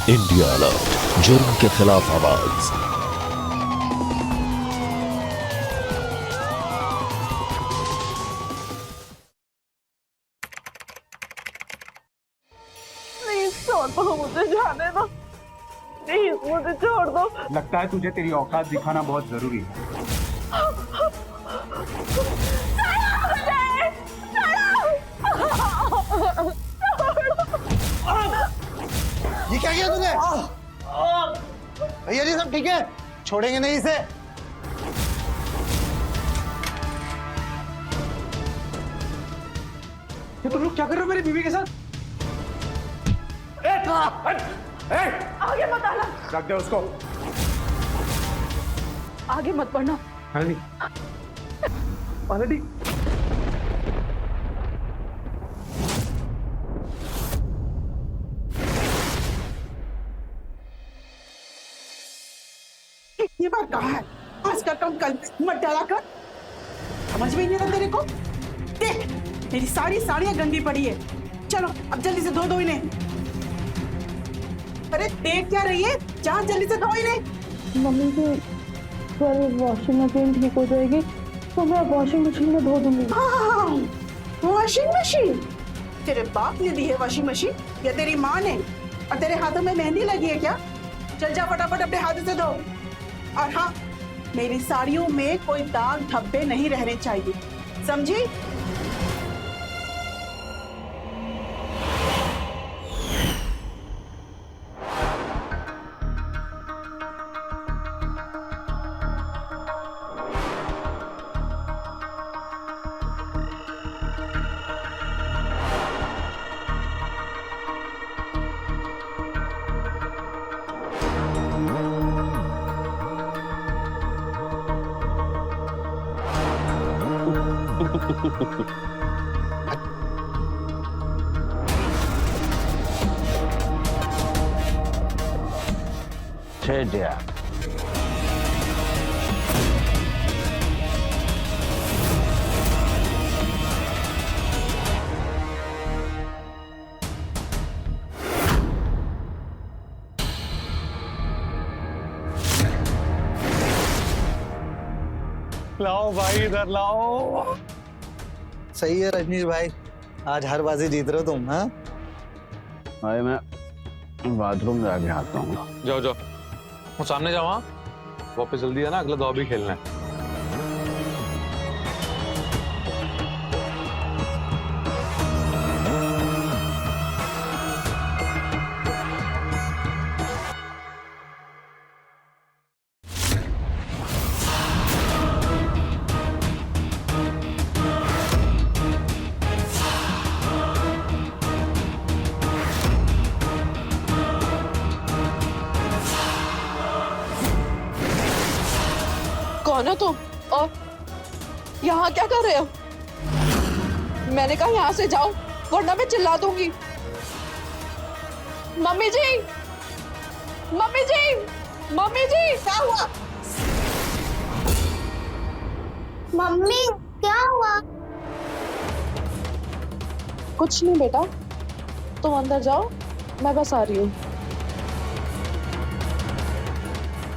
India alert, जुर्म के खिलाफ आवाज। प्लीज छोड़ दो, मुझे जाने दो। प्लीज मुझे छोड़ दो। लगता है तुझे तेरी औकात दिखाना बहुत जरूरी है। ये क्या किया तूने? भैया जी सब ठीक है? छोड़ेंगे नहीं इसे। ये तुम लोग क्या कर रहे हो मेरी बीवी के साथ? आगे मत आना, रख दे उसको। आगे मत बढ़ना। ऑलरेडी ये बात कहा है, आज का काम कल मत डाला कर। समझ में नहीं आता तेरे को? देख तेरी सारी साड़ियां गंदी पड़ी है। चलो अब जल्दी से धो दो इन्हें। अरे देख क्या रही है, जा जल्दी से धो इन्हें। मम्मी जी, कल वॉशिंग मशीन ठीक हो जाएगी तो मैं वॉशिंग मशीन में धो दूंगी। हाँ, वॉशिंग मशीन? तेरे बाप ने दी है वॉशिंग मशीन या तेरी माँ ने? और तेरे हाथों में मेहंदी लगी है क्या? चल जा फटाफट अपने हाथों से धो। और हाँ, मेरी साड़ियों में कोई दाग धब्बे नहीं रहने चाहिए, समझी? Chedia. लाओ भाई, इधर लाओ। सही है रजनीश भाई, आज हर बाजी जीत रहे हो तुम। हाँ भाई मैं बाथरूम जाके आता हूँ। जाओ जाओ, वो सामने जाओ। हाँ वापस जल्दी है ना, अगला दाव भी खेलना है। कौन हो तुम और यहाँ क्या कर रहे हो? मैंने कहा यहाँ से जाओ वरना मैं चिल्ला दूंगी। मम्मी जी, मम्मी जी, मम्मी जी, क्या हुआ? मम्मी क्या हुआ? कुछ नहीं बेटा, तुम अंदर जाओ, मैं बस आ रही हूँ।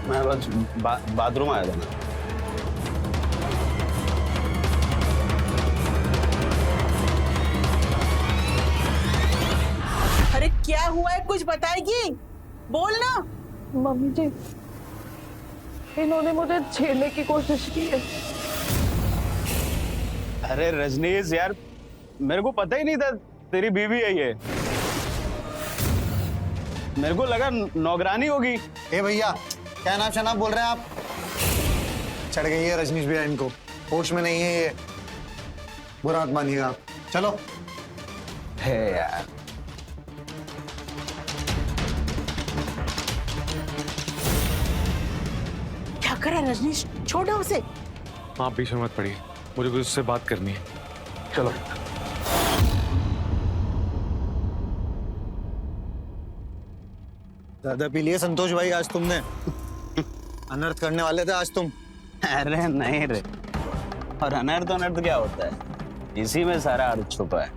मैं बस बाथरूम आया था ना। अरे क्या हुआ है, कुछ बताएगी? बोल ना। मम्मी जी, इन्होंने मुझे छेड़ने की कोशिश की है। अरे रजनीश यार, मेरे को पता ही नहीं था तेरी बीवी है ये। मेरे को लगा नौकरानी होगी। ए भैया, क्या नाम शनाब बोल रहे हैं आप? चढ़ गई है रजनीश भैया इनको, होश में नहीं है ये। बुरा मत मानिएगा आप। चलो। है यार, क्या करा रजनीश, छोड़ दो उसे। आप बीच में मत पड़िए, मुझे कुछ उससे बात करनी है। चलो। ज्यादा पी लिए संतोष भाई आज तुमने। अनर्थ करने वाले थे आज तुम। अरे नहीं रे, और अनर्थ क्या होता है, इसी में सारा अर्थ छुपा है।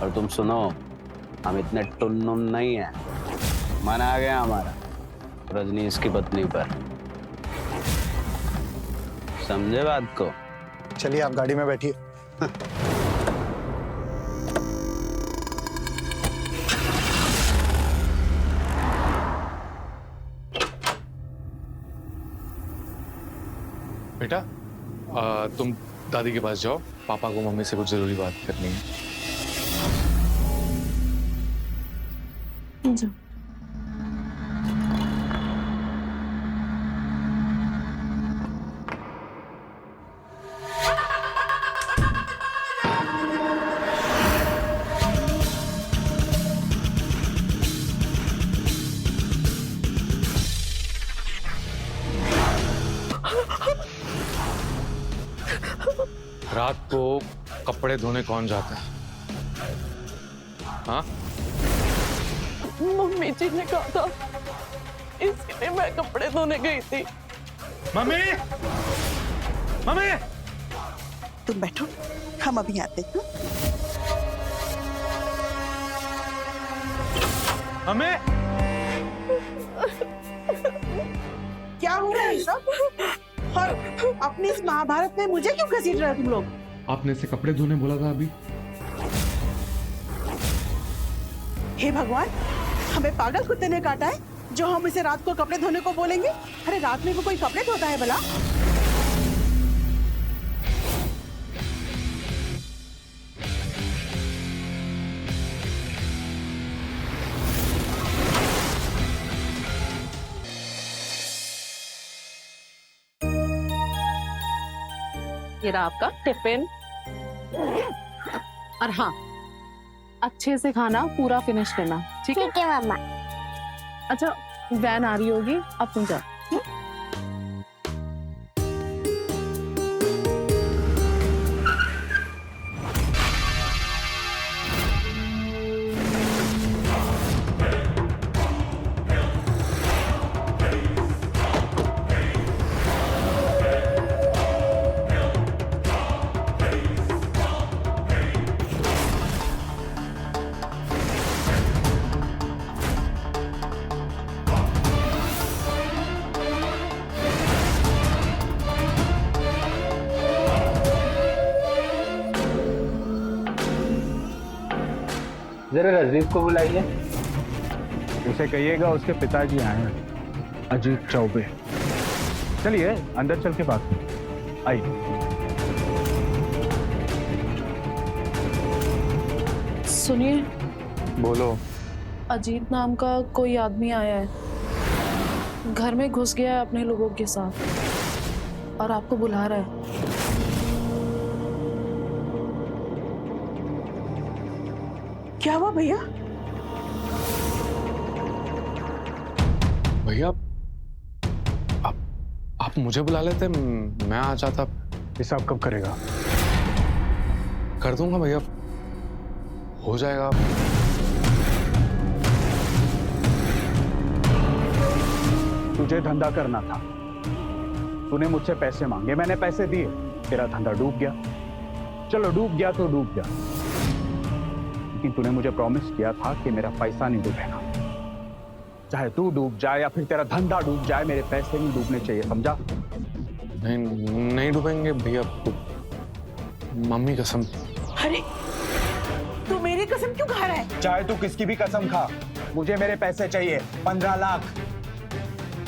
और तुम सुनो, हम इतने टुन्नुन नहीं है, मन आ गया हमारा रजनीश की पत्नी पर। समझे बात को? चलिए आप गाड़ी में बैठिए। बेटा तुम दादी के पास जाओ, पापा को मम्मी से कुछ जरूरी बात करनी है। जाओ। रात को कपड़े धोने कौन जाता है? हाँ? मम्मी जी ने कहा था, इसलिए मैं कपड़े धोने गई थी। मम्मी, मम्मी, तुम बैठो, हम अभी आते हैं। मम्मी, क्या हो रहा है सब? और अपनी इस महाभारत में मुझे क्यों घसीट रहे हो तुम लोग? आपने इसे कपड़े धोने बोला था अभी। हे भगवान, हमें पागल कुत्ते ने काटा है जो हम इसे रात को कपड़े धोने को बोलेंगे? अरे रात में वो कोई कपड़े धोता है भला? ये रहा आपका टिफिन। और हाँ, अच्छे से खाना पूरा फिनिश करना, ठीक है? ठीक है मम्मा। अच्छा, वैन आ रही होगी, अब तुम जाओ। जरा रजनीश को बुलाइए। उसे कहिएगा उसके पिताजी आए हैं, अजीत चौबे। चलिए अंदर चल के बात करें। आइए। सुनिए, बोलो। अजीत नाम का कोई आदमी आया है, घर में घुस गया है अपने लोगों के साथ और आपको बुला रहा है। क्या हुआ भैया? भैया, आप मुझे बुला लेते, मैं आ जाता। ये सब कब करेगा? कर दूंगा भैया, हो जाएगा। तुझे धंधा करना था, तूने मुझसे पैसे मांगे, मैंने पैसे दिए, तेरा धंधा डूब गया। चलो डूब गया तो डूब गया, लेकिन तूने मुझे प्रॉमिस किया था कि मेरा पैसा नहीं डूबेगा। चाहे तू डूब जाए या फिर तेरा धंधा डूब जाए, मेरे पैसे नहीं डूबने चाहिए, समझा? नहीं डूबेंगे भैया, मम्मी कसम। अरे तू मेरी कसम क्यों खा रहा है? चाहे तू किसकी भी कसम खा, मुझे मेरे पैसे चाहिए। 15 लाख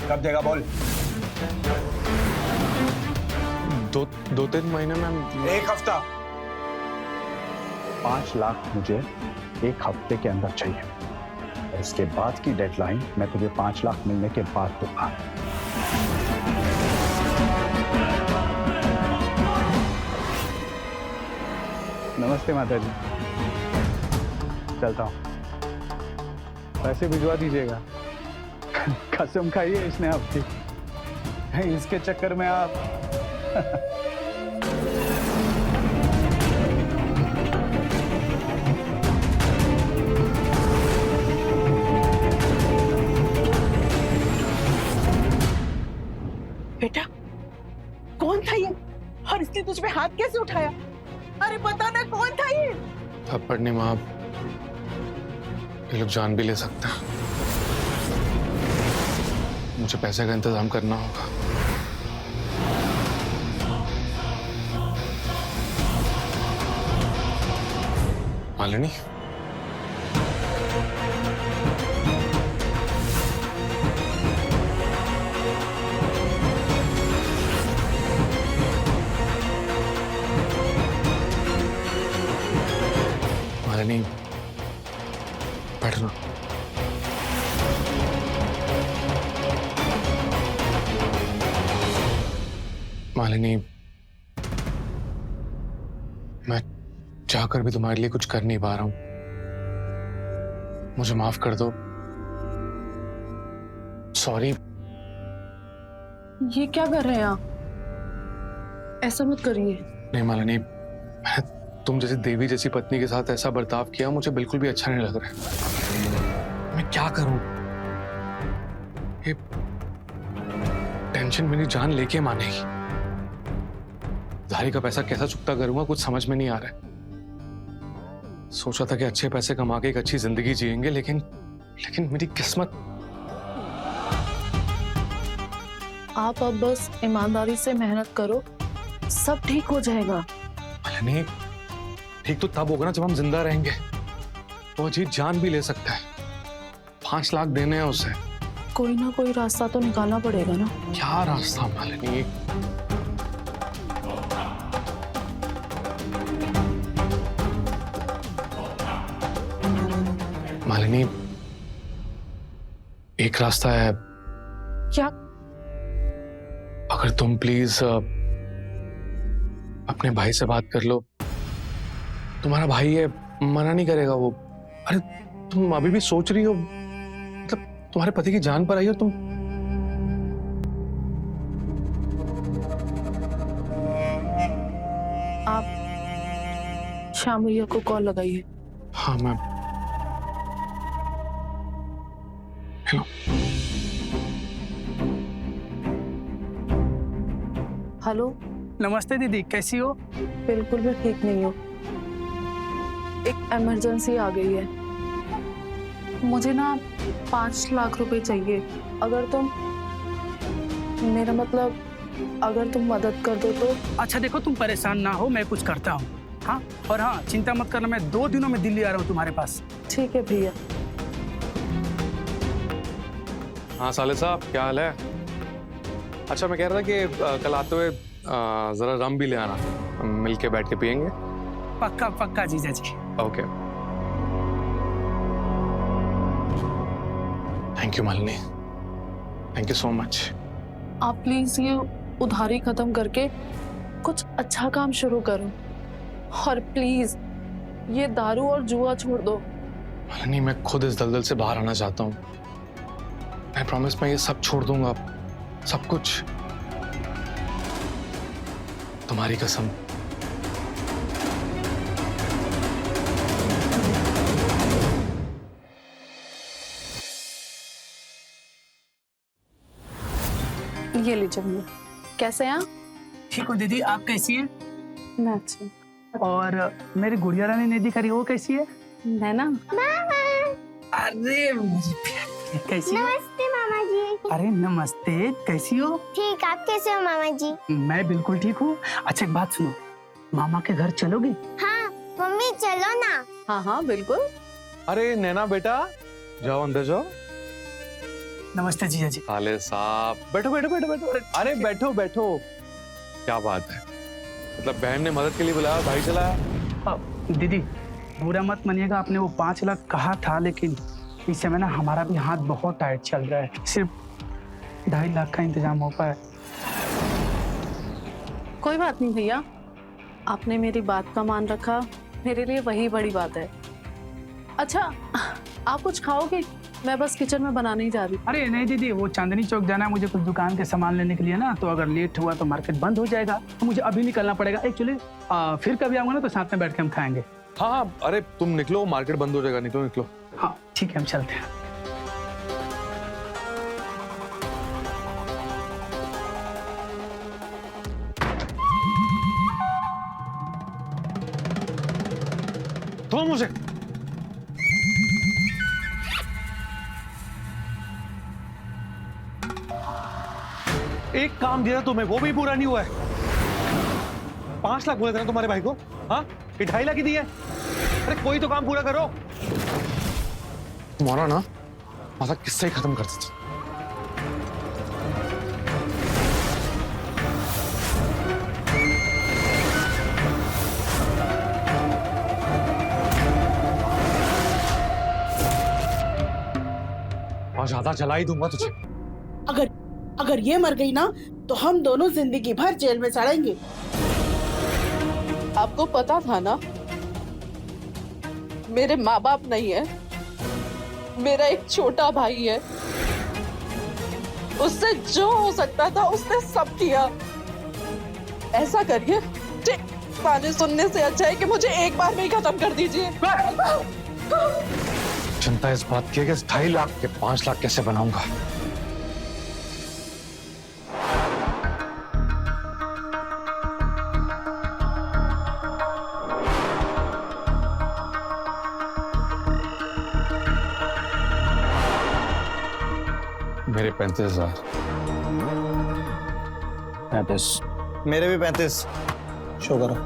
कब देगा बोल? दो तीन महीने में। 1 हफ्ता। 5 लाख मुझे 1 हफ्ते के अंदर चाहिए, और इसके बाद की डेडलाइन मैं तुझे 5 लाख मिलने के बाद दूंगा। नमस्ते माता जी, चलता हूँ। पैसे भिजवा दीजिएगा। कसम खाई है इसने आपकी, इसके चक्कर में आप बेटा कौन था ये, और इसने तुझ पे हाथ कैसे उठाया? अरे बता ना कौन था ये? थप्पड़ नहीं माँ, ये लोग जान भी ले सकते हैं। मुझे पैसे का इंतजाम करना होगा। मालिनी, मालिनी बैठना। मालिनी, मैं चाहकर भी तुम्हारे लिए कुछ कर नहीं पा रहा हूं, मुझे माफ कर दो। सॉरी। ये क्या कर रहे हैं आप? ऐसा मत करिए। नहीं मालिनी, मैं तुम जैसी देवी जैसी पत्नी के साथ ऐसा बर्ताव किया मुझे बिल्कुल भी अच्छा नहीं लग रहा है। मैं क्या करूं? ये टेंशन मेरी जान लेके मानेगी। उधारी का पैसा कैसा चुकता करूंगा कुछ समझ में नहीं आ रहा है। सोचा था कि अच्छे पैसे कमा के एक अच्छी जिंदगी जिएंगे, लेकिन मेरी किस्मत। आप अब बस ईमानदारी से मेहनत करो, सब ठीक हो जाएगा। नहीं, ठीक तो तब होगा ना जब हम जिंदा रहेंगे। वो अजीत जान भी ले सकता है। 5 लाख देने हैं उसे। कोई ना कोई रास्ता तो निकालना पड़ेगा ना। क्या रास्ता मालिनी? मालिनी, एक रास्ता है। क्या? अगर तुम प्लीज अपने भाई से बात कर लो। तुम्हारा भाई है, मना नहीं करेगा वो। अरे तुम अभी भी सोच रही हो, मतलब तुम्हारे पति की जान पर आई हो तुम। आप श्याम भैया को कॉल लगाइए। हाँ मैम। हेलो। हेलो। नमस्ते दीदी, कैसी हो? बिल्कुल भी ठीक नहीं हो। एक इमरजेंसी आ गई है। मुझे ना 5 लाख रुपए चाहिए। अगर तुम, मेरा मतलब अगर तुम मदद कर दो तो। अच्छा देखो, तुम परेशान ना हो, मैं कुछ करता हूँ। हाँ, और हाँ, चिंता मत करना, मैं 2 दिनों में दिल्ली आ रहा हूँ तुम्हारे पास। ठीक है भैया। हाँ साले साहब, क्या हाल है? अच्छा मैं कह रहा था कि कल आते हुए जरा रम भी ले आना, मिलके बैठ के पियेंगे। पक्का पक्का जीजा जी। Okay. Thank you Malini, thank you so much. आप प्लीज ये उधारी खत्म करके कुछ अच्छा काम शुरू करो, और प्लीज ये दारू और जुआ छोड़ दो। मालिनी, मैं खुद इस दलदल से बाहर आना चाहता हूँ। मैं प्रॉमिस, मैं ये सब छोड़ दूंगा, सब कुछ, तुम्हारी कसम। ये लीजिए भैया। कैसे हैं आप? ठीक हो दीदी, आप कैसी हैं? मैं अच्छी। और मेरी गुड़िया रानी ने दिखा रही, वो कैसी है? मैं ना, अरे मेरी प्यारी, कैसी हो? नमस्ते मामा जी। अरे नमस्ते, कैसी हो? ठीक, आप कैसे हो मामा जी? मैं बिल्कुल ठीक हूँ। अच्छा एक बात सुनो, मामा के घर चलोगे? हाँ मम्मी चलो ना। हाँ हाँ बिल्कुल। अरे नैना बेटा, जाओ अंदर जाओ। नमस्ते जीजा जी। साले साहब, बैठो बैठो बैठो बैठो। अरे बैठो बैठो। क्या बात है, मतलब बहन ने मदद के लिए बुलाया, भाई चलाया। दीदी बुरा मत मानिएगा, आपने वो 5 लाख कहा था, लेकिन इस समय ना हमारा भी हाथ बहुत टाइट चल रहा है, सिर्फ 2.5 लाख का इंतजाम हो पाया। कोई बात नहीं भैया, आपने मेरी बात का मान रखा, मेरे लिए वही बड़ी बात है। अच्छा आप कुछ खाओगे? मैं बस किचन में बनाने ही जा रही हूँ। अरे नहीं दीदी, वो चांदनी चौक जाना है मुझे कुछ दुकान के सामान लेने के लिए ना, तो अगर लेट हुआ तो मार्केट बंद हो जाएगा, तो मुझे अभी निकलना पड़ेगा। एक्चुअली फिर कभी आऊंगा ना तो साथ में बैठ के हम खाएंगे। हाँ हाँ, अरे तुम निकलो, मार्केट बंद हो जाएगा, नहीं तो निकलो। हाँ ठीक है, हम चलते हैं। तो मुझे एक काम दिया तुम्हें, वो भी पूरा नहीं हुआ है। 5 लाख बोले थे ना तुम्हारे भाई को, हाँ? ये 2.5 लाख ही दिए। अरे कोई तो काम पूरा करो। तुम्हारा ना माथा किससे ही खत्म कर देता। और ज्यादा जला ही दूंगा तुझे। अगर ये मर गई ना तो हम दोनों जिंदगी भर जेल में सड़ेंगे। आपको पता था ना मेरे माँ बाप नहीं है, मेरा एक छोटा भाई है, उससे जो हो सकता था उसने सब किया। ऐसा करिए, ताने सुनने से अच्छा है कि मुझे एक बार में ही खत्म कर दीजिए। चिंता इस बात की है कि इस 2.5 लाख के 5 लाख कैसे बनाऊंगा। मेरे 35,000। 35। मेरे भी 35 शो करो।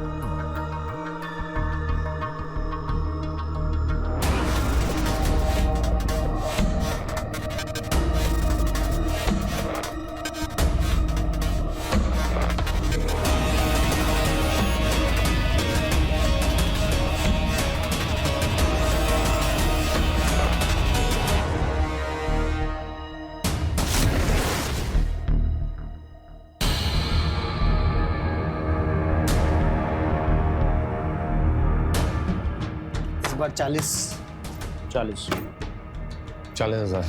इस बार 40। 40,000।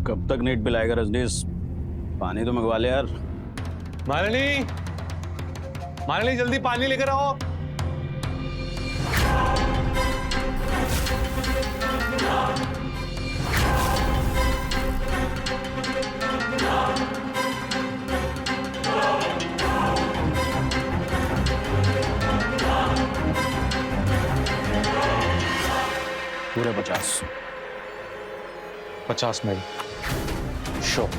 कब तक नेट बिल आएगा रजनीश? पानी तो मंगवा ले यार। मालिनी, मालिनी जल्दी पानी लेकर आओ। पूरे 50। 50 मेरी। शो।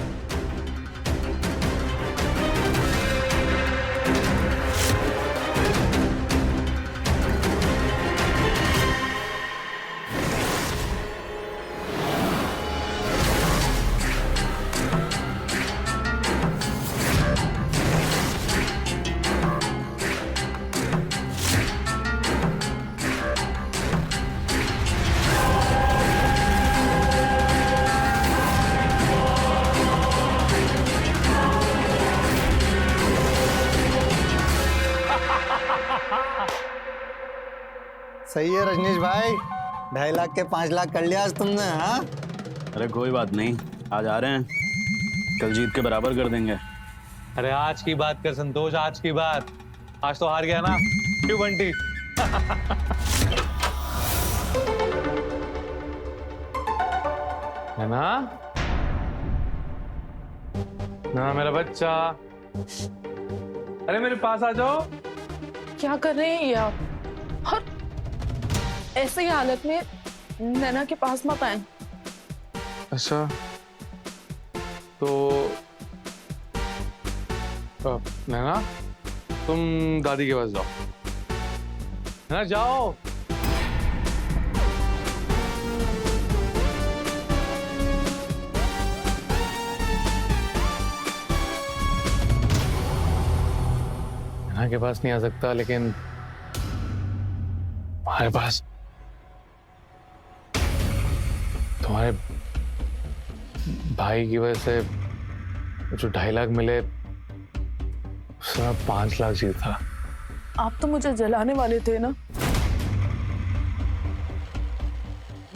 सही है रजनीश भाई, 2.5 लाख के 5 लाख कर लिया आज तुमने। हाँ अरे कोई बात नहीं, आज आ रहे हैं, कल जीत के बराबर कर देंगे। अरे आज की बात कर संतोष, आज की बात। आज तो हार गया ना, क्यों बंटी? है ना? ना मेरा बच्चा, अरे मेरे पास आ जाओ। क्या कर रहे हैं ये आप? और ऐसी हालत में नैना के पास मत आए। अच्छा तो नैना तुम दादी के पास जाओ, है ना? जाओ। नैना के पास नहीं आ सकता, लेकिन हमारे पास तुम्हारे भाई की वजह से जो 2.5 लाख मिले उसमें 5 लाख जीता। आप तो मुझे जलाने वाले थे ना।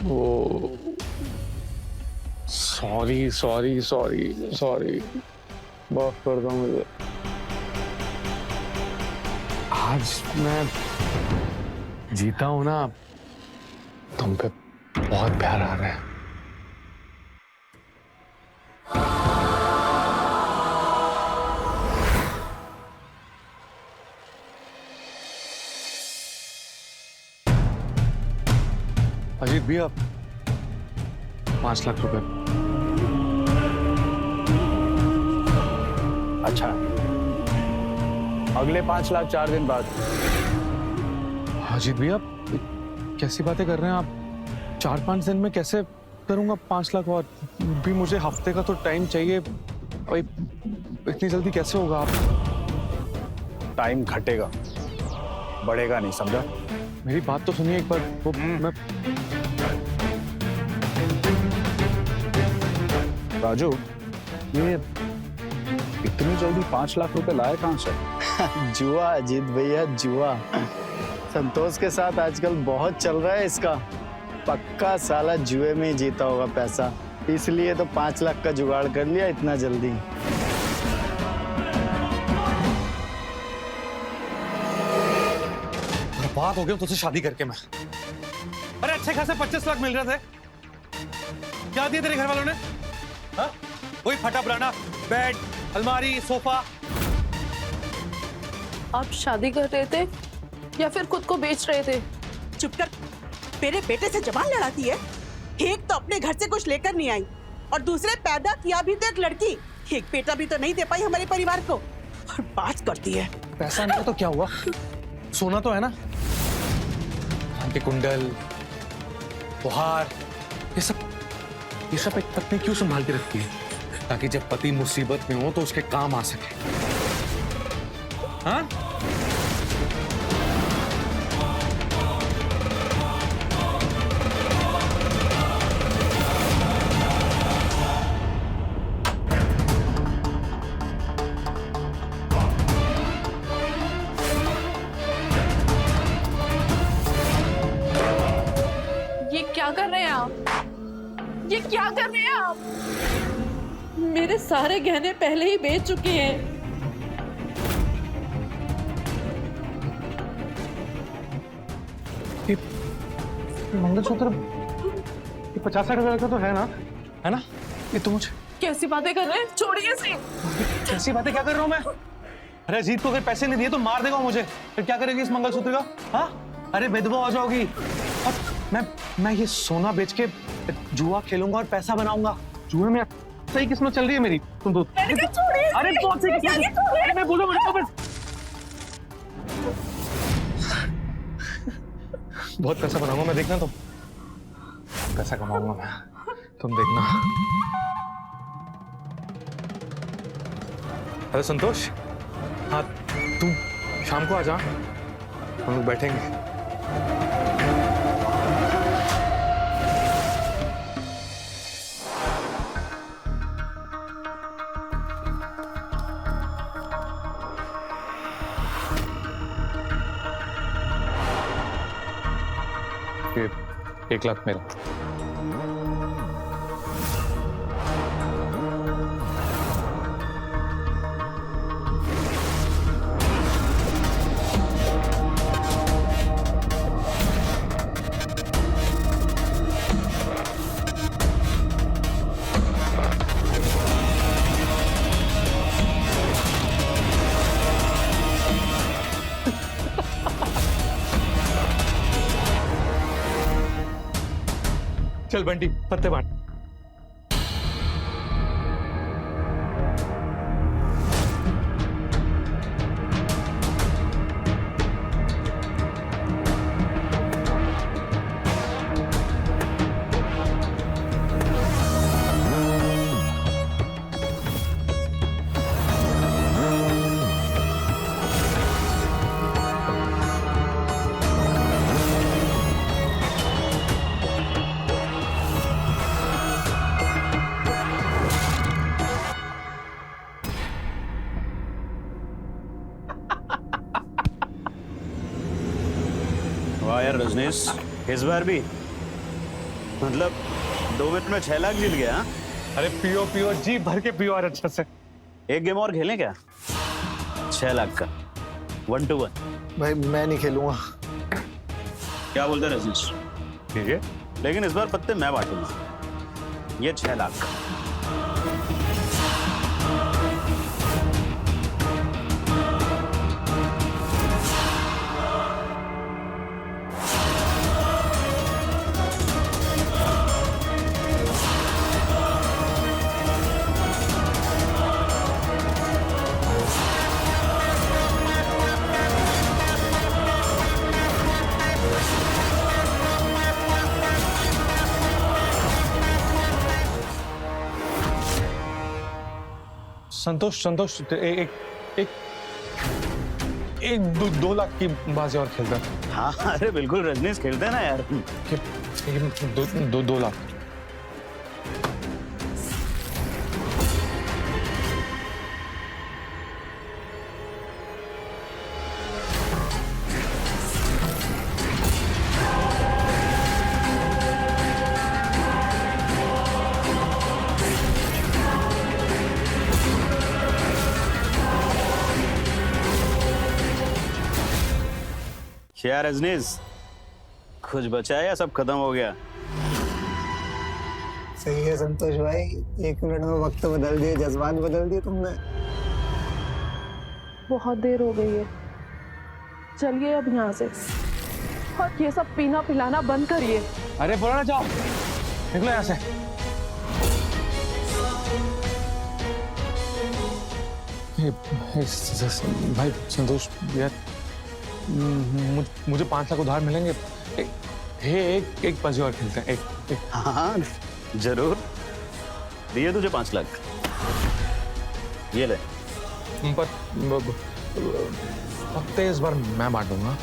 वो सॉरी सॉरी सॉरी सॉरी, माफ कर दो मुझे। आज मैं जीता हूं ना, तुम पे बहुत प्यार आ रहा है। अजीत भैया 5 लाख रुपए। अच्छा, अगले 5 लाख 4 दिन बाद। अजीत भैया कैसी बातें कर रहे हैं आप? 4-5 दिन में कैसे करूंगा 5 लाख? और भी मुझे हफ्ते का तो टाइम चाहिए भाई, इतनी जल्दी कैसे होगा? आप टाइम घटेगा, बढ़ेगा नहीं, समझा? मेरी बात तो सुनिए एक बार। वो मैं राजू, ये इतनी जल्दी 5 लाख रुपए लाए कहां से? जुआ अजीत भैया, जुआ। संतोष के साथ आजकल बहुत चल रहा है इसका। पक्का साला जुए में ही जीता होगा पैसा, इसलिए तो 5 लाख का जुगाड़ कर लिया इतना जल्दी। बर्बाद हो गया तुझसे शादी करके मैं। अरे अच्छे खासे 25 लाख मिल रहे थे, क्या दिए तेरे घर वालों ने? हाँ? वही फटा पुराना बेड, अलमारी, सोफा। आप शादी कर रहे थे या फिर खुद को बेच रहे थे? चुप कर, मेरे बेटे से जबान लड़ाती है। एक तो अपने घर से कुछ लेकर नहीं आई और दूसरे पैदा किया भी तो एक लड़की, एक बेटा भी तो नहीं दे पाई हमारे परिवार को, और बात करती है। पैसा नहीं तो क्या हुआ? सोना तो है ना, के कुंडल, उपहार, ये सब एक पत्नी क्यों संभाल के रखती है? ताकि जब पति मुसीबत में हो तो उसके काम आ सके। हाँ? ये क्या कर रहे हैं आप? ये क्या कर रहे हैं आप? मेरे सारे गहने पहले ही बेच चुके हैं। मंगलसूत्र 50-60 हजार का तो है ना? ये तो मुझे कैसी बातें कर रहे हैं? छोड़िए इसे। कैसी बातें क्या कर रहा हूँ मैं? अरे अजीत को अगर पैसे नहीं दिए तो मार देगा मुझे, फिर क्या करेगी इस मंगलसूत्र का? हाँ? अरे विधवा हो जाओगी। और मैं ये सोना बेच के जुआ खेलूंगा और पैसा बनाऊंगा। जुए में सही किस्मत चल रही है मेरी। तुम तो अरे बहुत सही किस्मत। मैं बोलूं तो बस बहुत पैसा बनाऊंगा मैं, देखना तुम। पैसा कमाऊंगा मैं, तुम देखना। अरे संतोष, हाँ तू शाम को आ जा, हम लोग बैठेंगे। ये 1 लाख मेरा। चल बंटी, पत्ते बांट। वाह यार रजनीश, इस बार भी मतलब 2 मिनट में 6 लाख जीत गया। हाँ? अरे पियो पियो, जी भर के पियो और अच्छे से। एक गेम और खेलें क्या? 6 लाख का 1 to 1। भाई मैं नहीं खेलूंगा। क्या बोलते हैं रजनीश? ठीक है, लेकिन इस बार पत्ते मैं बांटूंगा। ये 6 लाख का। संतोष संतोष एक एक एक 2 लाख की बाजी और खेलता है। हाँ अरे बिल्कुल रजनीश, खेलते हैं ना यार। दो लाख। क्या रजनीश, कुछ बचा है या सब खत्म हो गया? सही है संतोष भाई, 1 मिनट में वक्त बदल दिए, जज्बात बदल दिए तुमने। बहुत देर हो गई है, चलिए अब यहाँ से, और ये सब पीना पिलाना बंद करिए। अरे बोला ना, जाओ निकलो यहाँ से। भाई संतोष यार, मुझे 5 लाख उधार मिलेंगे। एक बाजी और खेलते हैं। एक। हाँ जरूर, दिए तुझे 5 लाख। ये ले। पर पत्ते इस बार मैं बांटूंगा।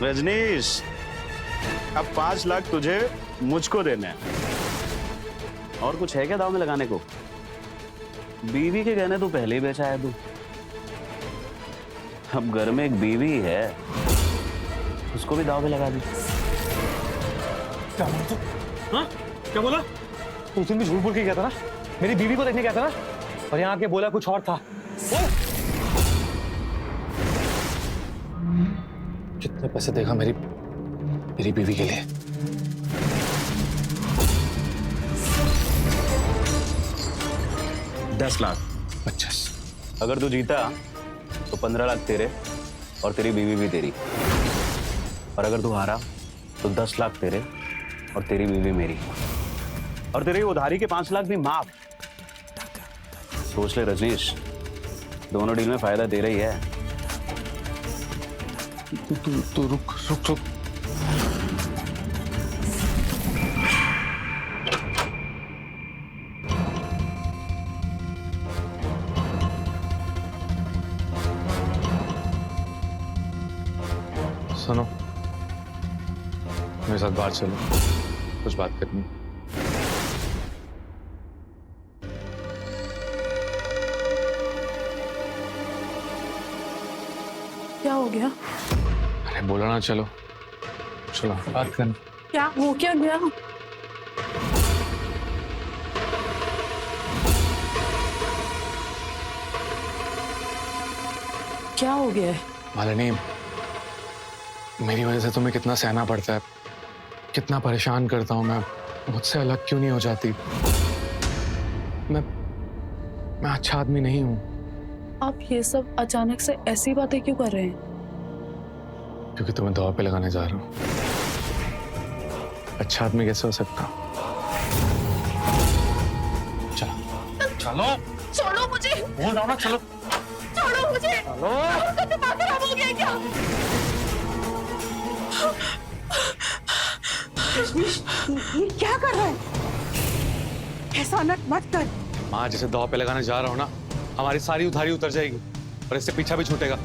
रजनीश, अब 5 लाख तुझे मुझको देने हैं। और कुछ है क्या दाव में लगाने को? बीवी के गहने तू पहले ही बेचा है तू। अब घर में एक बीवी है, उसको भी दाव में लगा दी। क्या बोला तू? हाँ क्या बोला? तू उस दिन भी झूठ बोल के गया था ना, मेरी बीवी को देखने गया था ना, और यहाँ आके बोला कुछ और था। कितने पैसे देगा मेरी बीवी के लिए? $10 लाख। 50। अगर तू जीता तो 15 लाख तेरे और तेरी बीवी भी तेरी। और अगर तू हारा तो 10 लाख तेरे और तेरी बीवी मेरी। और तेरी उधारी के 5 लाख भी माफ। सोच ले रजनीश, दोनों डील में फायदा तेरा ही है। तू रुक। सुनो, मेरे साथ बाहर चलो, कुछ बात करनी। क्या हो गया? अरे बोला ना, चलो बात करनी। क्या हो क्या गया? क्या हो गया है? मालिनी, मेरी वजह से तुम्हें कितना सहना पड़ता है, कितना परेशान करता हूं मैं। मुझसे अलग क्यों नहीं हो जाती? मैं अच्छा आदमी नहीं हूं। आप ये सब अचानक से ऐसी बातें क्यों कर रहे हैं? क्योंकि तुम्हें दवा पे लगाने जा रहा हूं। अच्छा आदमी कैसे हो सकता? चलो छोड़ो मुझे, बोल रहा हूं ना, चलो छोड़ो मुझे। चलो। आपका दिमाग खराब हो गया क्या? रजनीश, ये क्या कर रहा है? ऐसा मत कर। माँ, जैसे दवा पे लगाने जा रहा हूं ना, हमारी सारी उधारी उतर जाएगी और इससे पीछा भी छूटेगा।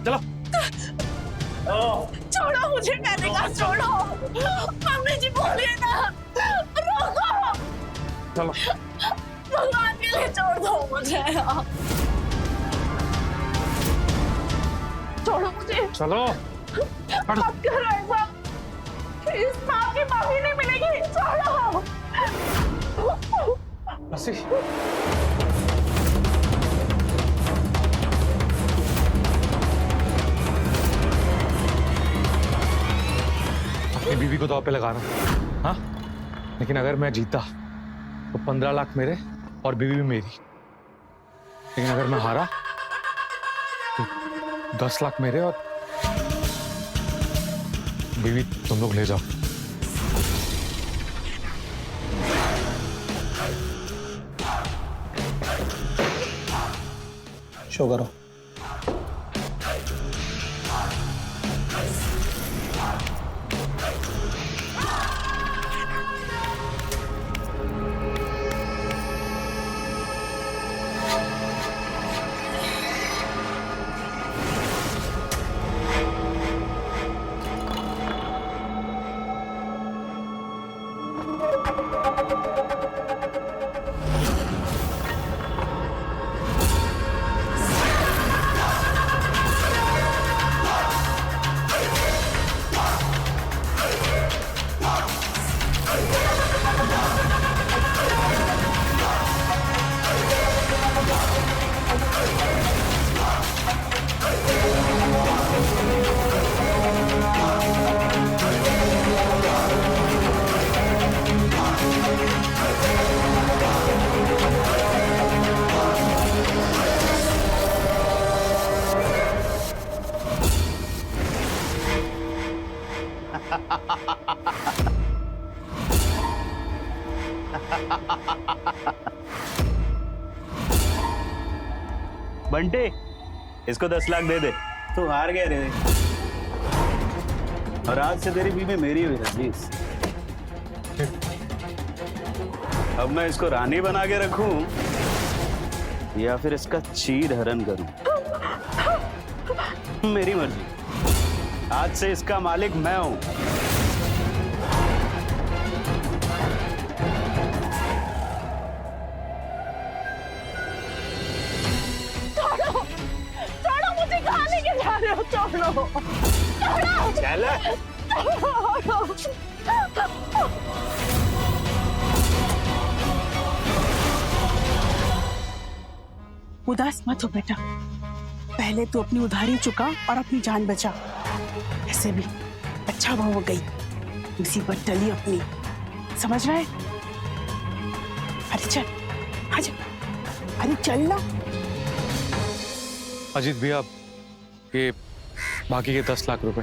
चलो छोड़ो मुझे, मैंने कहा छोड़ो। मम्मी जी बोलिए ना, रोको। चलो भगवान के लिए छोड़ दो मुझे। छोड़ो मुझे। चलो मत करो ऐसा, इस माँ की माफी नहीं मिलेगी। छोड़ो। लस्सी। अपनी बीवी को दांव पे लगाना, हाँ? लेकिन अगर मैं जीता तो 15 लाख मेरे और बीवी भी मेरी। लेकिन अगर मैं हारा तो 10 लाख मेरे और बीवी तुम लोग ले जाओ। शो करो। बंटे, इसको 10 लाख दे दे। तू हार गया रे, और आज से तेरी बीवी मेरी हुई रजनीश। अब मैं इसको रानी बना के रखूं या फिर इसका चीर हरण करूं, मेरी मर्जी। आज से इसका मालिक मैं हूं। छोड़ो। चल। उदास मत हो बेटा, पहले तू अपनी उधारी चुका और अपनी जान बचा। ऐसे भी अच्छा बहू हो गई, मुसीबत टली अपनी, समझ रहा है? अरे चल, आजा, अरे चल ना। अजीत भैया, ये बाकी के 10 लाख रुपए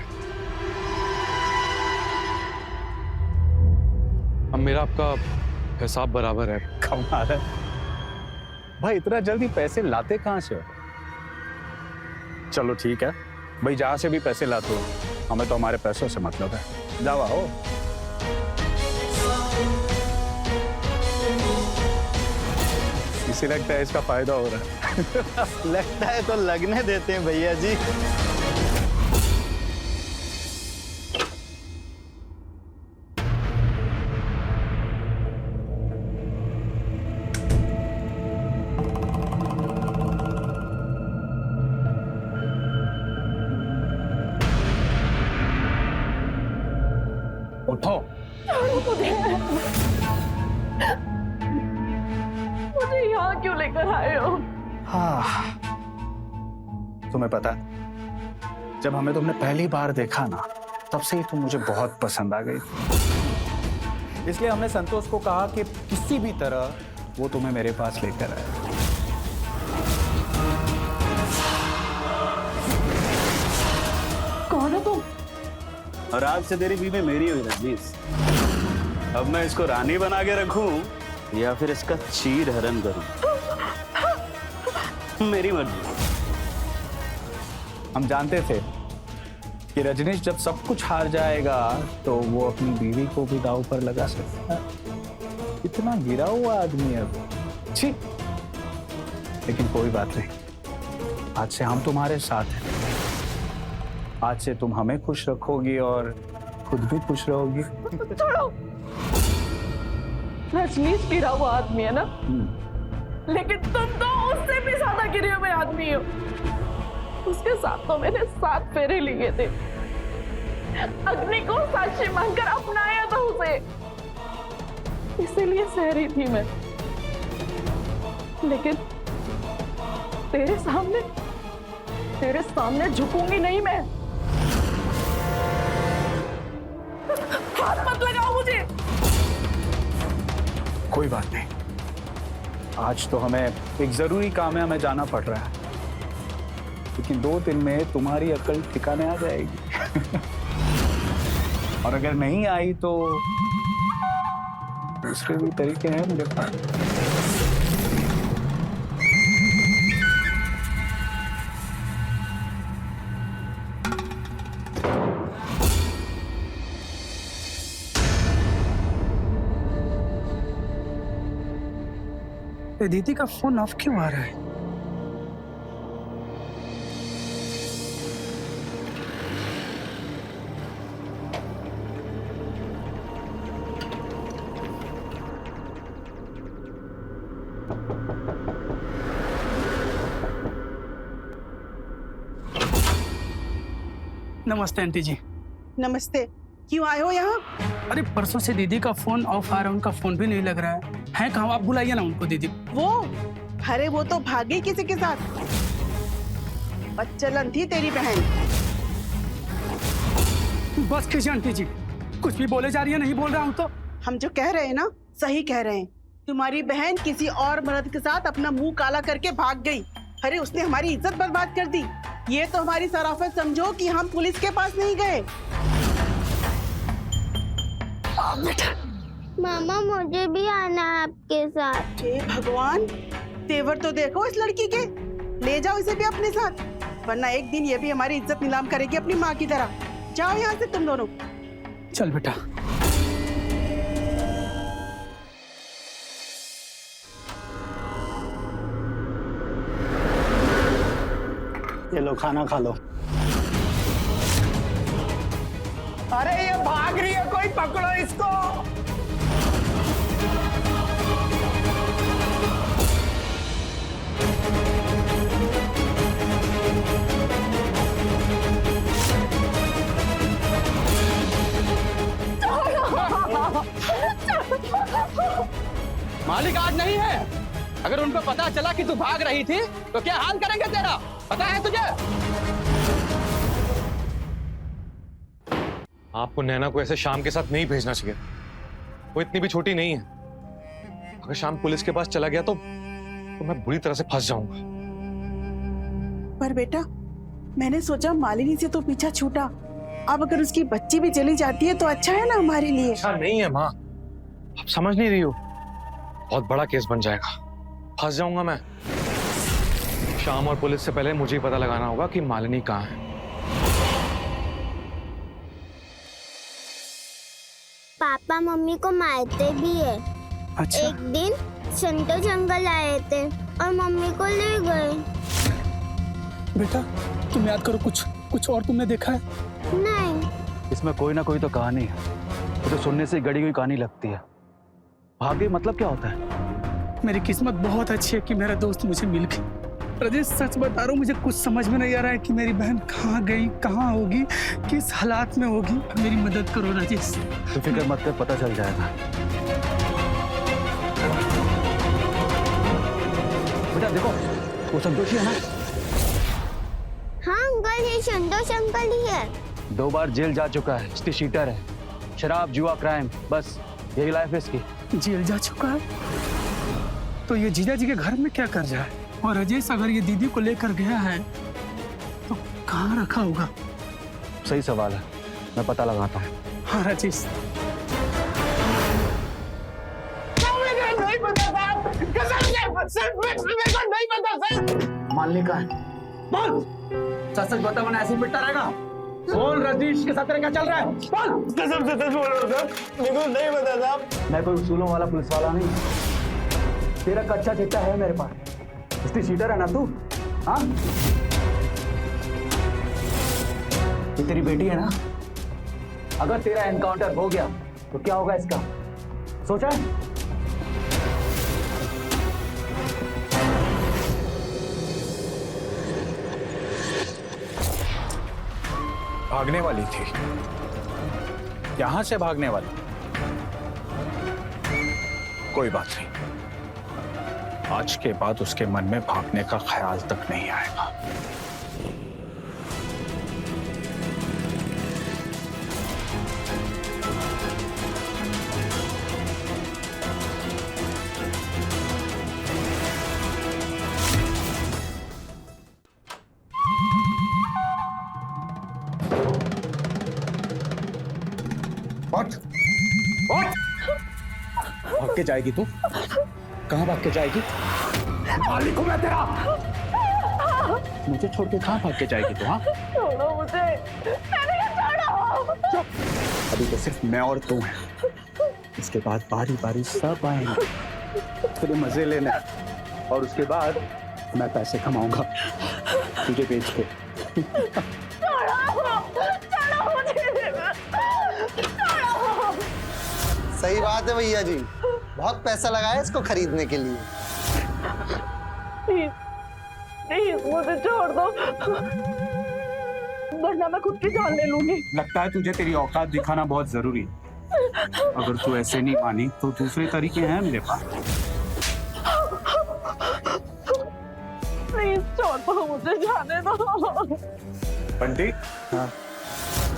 अब मेरा आपका हिसाब बराबर है। कमाल है भाई, इतना जल्दी पैसे लाते कहां से हो? चलो ठीक है भाई, जहां से भी पैसे लाते हो, हमें तो हमारे पैसों से मतलब है। जाओ आओ। इसे लगता है इसका फायदा हो रहा है। लगता है तो लगने देते हैं भैया जी। उठो। मुझे यहाँ क्यों लेकर आए हो? हाँ, तुम्हें पता है, जब हमें तुमने पहली बार देखा ना, तब से ही तुम मुझे बहुत पसंद आ गई। इसलिए हमने संतोष को कहा कि किसी भी तरह वो तुम्हें मेरे पास लेकर आए। कौन हो तुम? और आज से तेरी बीवी मेरी हुई रजनीश। अब मैं इसको रानी बना के रखूं या फिर इसका चीर हरण करूं, मेरी मर्जी। हम जानते थे कि रजनीश जब सब कुछ हार जाएगा तो वो अपनी बीवी को भी दांव पर लगा सकता है। इतना गिरा हुआ आदमी है वो। छी। लेकिन कोई बात नहीं, आज से हम तुम्हारे साथ हैं। आज से तुम हमें खुश रखोगी और खुद भी खुश रहोगी। छोड़ो। रजनीश गिरा हुआ आदमी है ना, लेकिन तुम तो उससे भी ज्यादा गिरे हुए आदमी हो। उसके साथ तो मैंने 7 फेरे लिए थे, अग्नि को साक्षी मानकर अपनाया था उसे, इसीलिए सह रही थी मैं। लेकिन तेरे सामने झुकूंगी नहीं मैं। हाथ मत लगाओ मुझे। कोई बात नहीं, आज तो हमें एक जरूरी काम है, हमें जाना पड़ रहा है, लेकिन 2 दिन में तुम्हारी अकल ठिकाने आ जाएगी। और अगर नहीं आई तो दूसरे भी तरीके हैं मेरे पास। दीदी का फोन ऑफ क्यों आ रहा है? नमस्ते आंटी जी। नमस्ते, क्यों आए हो यहाँ? अरे परसों से दीदी का फोन ऑफ आ रहा है, उनका फोन भी नहीं लग रहा है कहाँ? आप बुलाइए ना उनको दीदी। वो अरे वो तो भागी किसी के साथ। बच्चलन थी तेरी बहन। बस कीजिए आंटी जी, कुछ भी बोले जा रही है, नहीं बोल रहा हूँ तो। हम जो कह रहे हैं ना, सही कह रहे हैं। तुम्हारी बहन किसी और मर्द के साथ अपना मुंह काला करके भाग गई। अरे उसने हमारी इज्जत बर्बाद कर दी। ये तो हमारी शराफत समझो कि हम पुलिस के पास नहीं गए। मामा मुझे भी आना है आपके साथ। हे भगवान, तेवर तो देखो इस लड़की के। ले जाओ इसे भी अपने साथ, वरना एक दिन ये भी हमारी इज्जत नीलाम करेगी अपनी माँ की तरह। जाओ यहाँ से तुम दोनों। चल बेटा। ये लो खाना खा लो। अरे ये भाग रही है, कोई पकड़ो इसको। मालिक आज नहीं है। अगर उनको पता चला कि तू भाग रही थी तो क्या हाल करेंगे तेरा, पता है तुझे? आपको नैना को ऐसे शाम के साथ नहीं भेजना चाहिए, वो इतनी भी छोटी नहीं है। अगर शाम पुलिस के पास चला गया तो मैं बुरी तरह से फंस जाऊंगा। पर बेटा, मैंने सोचा मालिनी से तो पीछा छूटा, अब अगर उसकी बच्ची भी चली जाती है तो अच्छा है ना हमारे लिए। अच्छा नहीं है माँ, आप समझ नहीं रही हो, बहुत बड़ा केस बन जाएगा, फंस जाऊंगा मैं। शाम और पुलिस से पहले मुझे ही पता लगाना होगा कि मालिनी कहाँ है। पापा मम्मी को मारते भी है। अच्छा। एक दिन संतो जंगल आए थे और मम्मी को ले गए। बेटा तुम याद करो, कुछ और तुमने देखा है? नहीं। इसमें कोई ना कोई तो कहानी है, वो तो सुनने से गड़ी हुई कहानी लगती है। भाग गई मतलब क्या होता है? मेरी किस्मत बहुत अच्छी है कि मेरा दोस्त मुझे मिल गई। राजेश सच बता रहा हूँ, मुझे कुछ समझ में नहीं आ रहा है कि मेरी बहन कहाँ गई, कहाँ होगी, किस हालात में होगी। मेरी मदद करो राजेश। तू फिक्र मत कर, पता चल जाएगा। बेटा देखो, वो संतोषी है ना? हाँ अंकल, ये संतोष अंकल ही है। 2 बार जेल जा चुका है, इसकी शीटर है, शराब जुआ क्राइम, बस यही लाइफ है इसकी। जेल जा चुका है तो ये जीजा जी के घर में क्या कर रहा है? और राजेश अगर ये दीदी को लेकर गया है तो कहाँ रखा होगा? सही सवाल है, मैं पता लगाता हूँ। हाँ राजेश। मान ली का है। बोल, सच सच बता, वरना ऐसे ही पिटता रहेगा। बोल, रजनीश के साथ तेरा क्या चल रहा है? बोल। कसम से सच बोल रहा हूं साहब, मेरे को नहीं पता साहब। मैं कोई उसूलों वाला पुलिस वाला नहीं। तेरा कच्चा चिट्टा है मेरे पास, इसकी शीटर है ना तू? हाँ ये तेरी बेटी है ना? अगर तेरा एनकाउंटर हो गया तो क्या होगा इसका, सोचा है? भागने वाली थी, यहां से भागने वाली। कोई बात नहीं, आज के बाद उसके मन में भागने का ख्याल तक नहीं आएगा। What? भाग के जाएगी तू? कहां भाग के जाएगी? मालिक हूं मैं तेरा। मुझे छोड़ के कहां भाग के जाएगी तू? हाँ, छोड़ो मुझे, मैंने कहा छोड़ो। अभी तो सिर्फ मैं और तू हैं, इसके बाद बारी बारी सब आएंगे तेरे मजे लेने, और उसके बाद मैं पैसे कमाऊंगा तुझे बेच के। सही बात है भैया जी, बहुत पैसा लगाया इसको खरीदने के लिए। प्लीज प्लीज मुझे छोड़ दो, वरना मैं खुद की जान ले लूंगी। लगता है तुझे तेरी औकात दिखाना बहुत जरूरी है। अगर तू ऐसे नहीं मानी तो दूसरे तरीके हैं मेरे पास। प्लीज छोड़ दो, मुझे जाने दो। पंडित, हाँ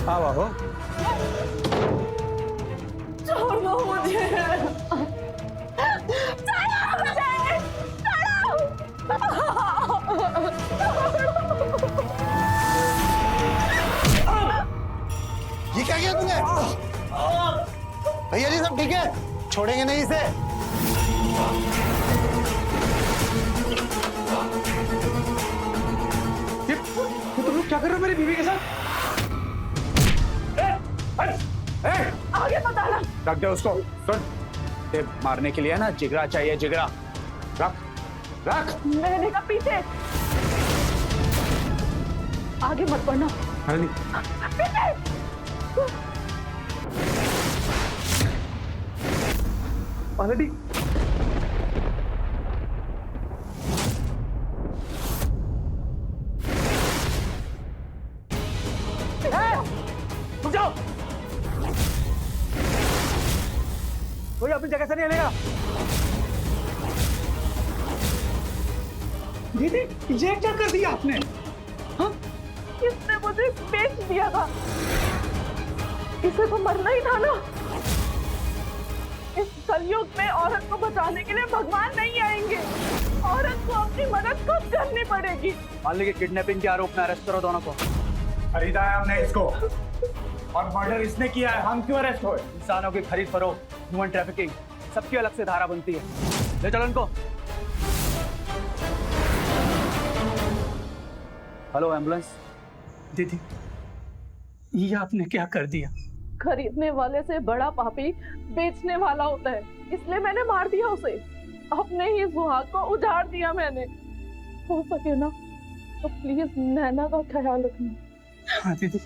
आओ आओ। छोड़ दो मुझे, ये क्या किया तूने? भैया जी सब ठीक है? छोड़ेंगे नहीं इसे। ये तुम लोग क्या कर रहे हो मेरी बीवी के साथ? आगे बताना। रख दे उसको। सुन, ते मारने के लिए ना जिगरा चाहिए, जिगरा। रख रख। मैंने कहा पीछे, आगे मत बढ़ना। अरे पीछे। ऑलरेडी रुक जाओ, कोई अपनी जगह से नहीं हिलेगा। दीदी ये क्या कर दिया आपने? हाँ? किसने मुझे बेच दिया था? इसे तो मरना ही था ना। इस कलयुग में औरत को बचाने के लिए भगवान नहीं आएंगे, औरत को अपनी मदद खुद करनी पड़ेगी। मान लीजिए किडनैपिंग के आरोप में अरेस्ट करो दोनों को। खरीदा है हमने इसको, और मर्डर इसने किया है, हम क्यों अरेस्ट हुए? इंसानों की खरीद फरोख्त, ह्यूमन ट्रैफिकिंग, सबकी अलग से धारा बनती है। ले चलो इनको। Hello ambulance. दीदी ये आपने क्या कर दिया? खरीदने वाले से बड़ा पापी बेचने वाला होता है, इसलिए मैंने मार दिया उसे। अपने ही सुहाग को उजाड़ दिया मैंने। हो सके ना तो प्लीज नैना का ख्याल रखना। हाँ दीदी।